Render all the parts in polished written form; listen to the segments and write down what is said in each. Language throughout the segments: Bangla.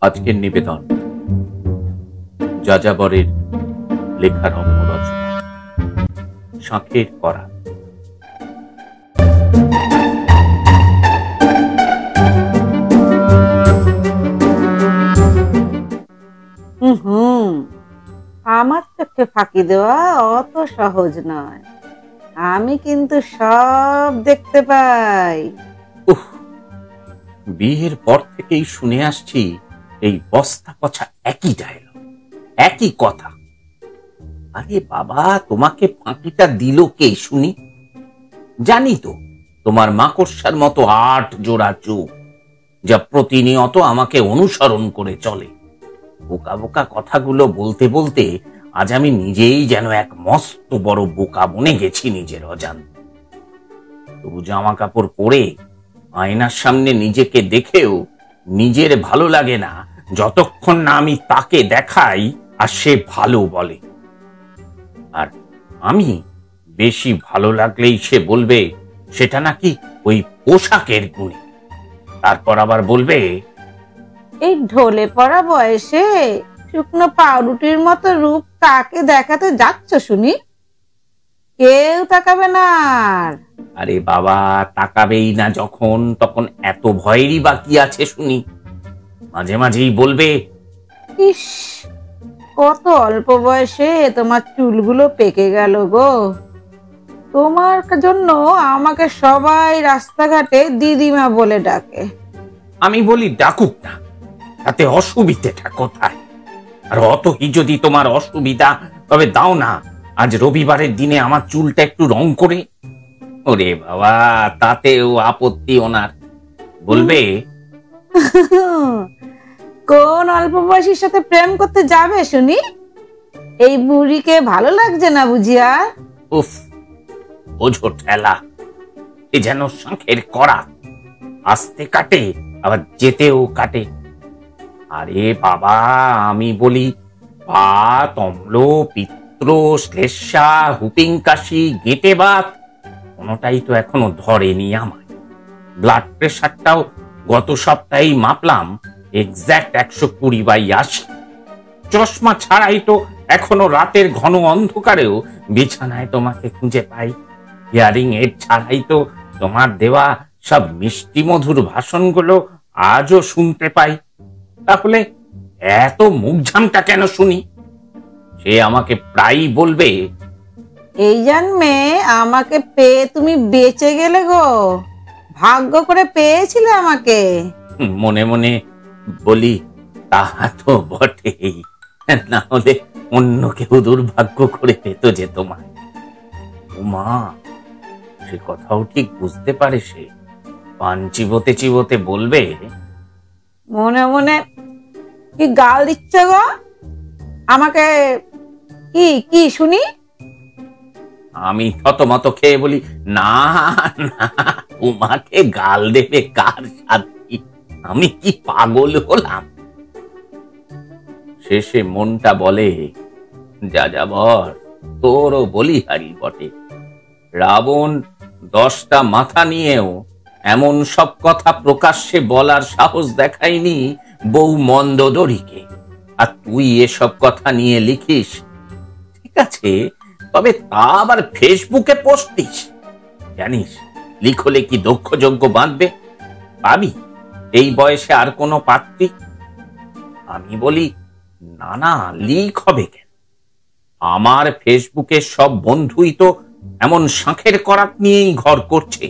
আজকের নিবেদন যাযাবরের লেখা রম্য রচনা শাঁখের করাত। আমার চোখে ফাঁকি দেওয়া অত সহজ নয়। আমি কিন্তু সব দেখতে পাই। বিয়ের পর থেকেই শুনে আসছি এই বস্তা পচা একই ডায়লগ, একই কথা। আরে বাবা, তোমাকে ফাঁকিটা দিল কে শুনি? জানি তো তোমার মাকড়সার মতো ৮ জোড়া চোখ, যা প্রতিনিয়ত আমাকে অনুসরণ করে চলে। বোকা বোকা কথাগুলো বলতে বলতে আজ আমি নিজেই যেন এক মস্ত বড় বোকা বনে গেছি নিজের অজান্তে। তবু জামা কাপড় পরে আয়নার সামনে নিজেকে দেখেও নিজের ভালো লাগে না, যতক্ষণ না আমি তাকে দেখাই আর সে ভালো বলে। আর আমি বেশি ভালো লাগলেই সে বলবে সেটা নাকি ওই পোশাকের গুণে। তারপর আবার বলবে, এই ঢলে পড়া বয়সে শুকনো পাউরুটির মতো রূপ কাকে দেখাতে যাচ্ছ শুনি? কেউ তাকাবে না। আরে বাবা, তাকাবেই না যখন, তখন এত ভয়েরই বা কি আছে শুনি? মাঝে মাঝেই বলবে, ইস, কত অল্প বয়সে তোমার চুলগুলো পেকে গেল গো। তোমার জন্য আমাকে সবাই রাস্তাঘাটে দিদিমা বলে ডাকে। আমি বলি ডাকুক না, তাতে অসুবিধাটা কোথায়? আর অতই যদি তোমার অসুবিধা, তবে দাও না আজ রবিবারের দিনে আমার চুলটা একটু রং করে। ওরে বাবা, তাতেও আপত্তি ওনার। বলবে, কোন অল্প বয়সীর সাথে প্রেম করতে যাবে শুনি? এই বুড়িকে ভালো লাগছে না বুঝিয়া? উফ, বোঝো ঠেলা, এ যেন শাঁখের করাত, আস্তে কাটে আবার যেতেও কাটে। আরে বাবা, আমি বলি ভাত, অম্ল, পিত্র, শ্লেষ্মা, হুপিং কাশি, গেঁটে বাত কোনোটাই তো এখনো ধরেনি আমায়। ব্লাড প্রেশারটাও গত সপ্তাহেই মাপলাম, এক্স্যাক্ট 120/80। চশমা ছাড়াই তো এখনো রাতের ঘন অন্ধকারেও বিছানায় তোমাকে খুঁজে পাই। হিয়ারিং এড ছাড়াই তো তোমার দেওয়া সব মিষ্টি মধুর ভাষণগুলো আজও শুনতে পাই। তাহলে এত মুখঝামটা কেন শুনি? সে আমাকে প্রায়ই বলবে, এই জন্মে আমাকে পেয়ে তুমি বেঁচে গেলে গো। ভাগ্য করে পেয়েছিলে আমাকে। মনে মনে বলি, তাহা তো বটেই, না হলে অন্য কেউ দুর্ভাগ্য করে পেত যে তোমায়। মা, সে কথাও ঠিক বুঝতে পারে সে। পান চিবোতে চিবোতে বলবে, মনে মনে কি গাল দিচ্ছ গো আমাকে? কি কি শুনি? আমি থতমত খেয়ে বলি, না না, তোমাকে গাল দেবে কার সাথে? আমি কি পাগল হলাম? শেষে মনটা বলে, যাযাবর, তোরও বলিহারি বটে। রাবণ 10টা মাথা নিয়েও এমন সব কথা প্রকাশ্যে বলার সাহস দেখায়নি বউ মন্দোদরীকে। আর তুই এসব কথা নিয়ে লিখিস, ঠিক আছে, তবে তা আবার ফেসবুকে পোস্ট দিস। জানিস লিখলে কি দক্ষযজ্ঞ বাঁধবে? পাবি এই বয়সে আর কোনো পাত্রী? আমি বলি, না না, লিক হবে কেন? আমার ফেসবুকের সব বন্ধুই তো এমন শাঁখের করাত নিয়েই ঘর করছে।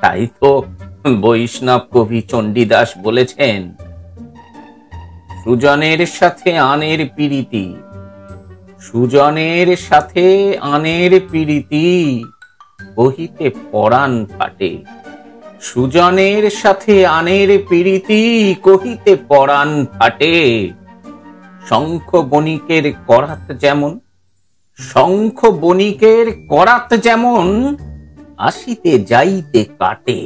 তাই তো বৈষ্ণব কবি চণ্ডীদাস বলেছেন, সুজনের সাথে আনের প্রীতি, সুজনের সাথে আনের প্রীতি, কহিতে পরাণ ফাটে। সুজনের সাথে আনের প্রীতি, কহিতে পরাণ ফাটে। শঙ্খ বণিকের করাত যেমন, শঙ্খ বণিকের করাত যেমন, আসিতে যাইতে কাটে।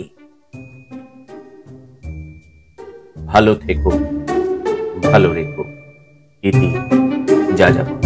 ভালো থেকো, ভালো রেখো। ইতি যাযাবর।